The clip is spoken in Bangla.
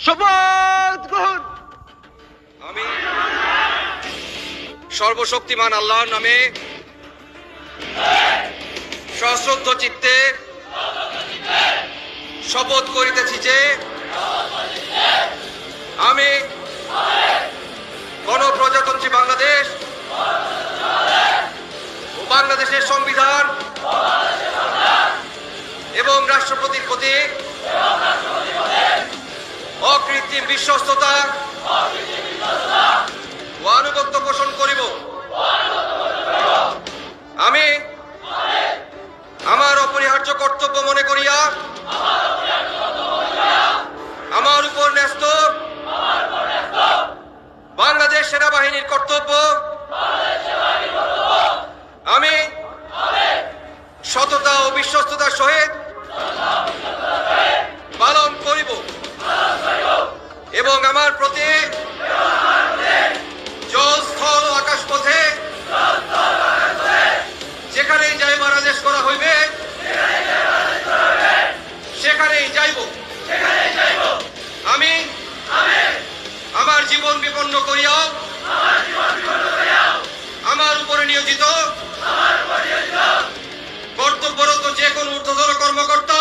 শপথ গ্রহণ। আমি সর্বশক্তিমান আল্লাহর নামে সশ্রদ্ধ চিত্তে শপথ করিতেছি যে আমি গণপ্রজাতন্ত্রী বাংলাদেশ ও বাংলাদেশের সংবিধান এবং রাষ্ট্রপতির প্রতি অকৃত্রিম বিশ্বস্ততা ও আনুগত্য পোষণ করিব। আমি আমার অপরিহার্য কর্তব্য মনে করিয়া আমার উপর ন্যস্ত বাংলাদেশ সেনাবাহিনীর কর্তব্য আমি সততা ও বিশ্বস্ততার সহিত পালন করিব এবং আমার প্রতি জল স্থল ও আকাশ পথে যেখানেই যাইবার আদেশ করা হইবে সেখানেই যাইব। আমি আমার জীবন বিপন্ন করিয়াও আমার উপরে নিয়োজিত কর্তব্যরত যে কোনো ঊর্ধ্বতন কর্মকর্তা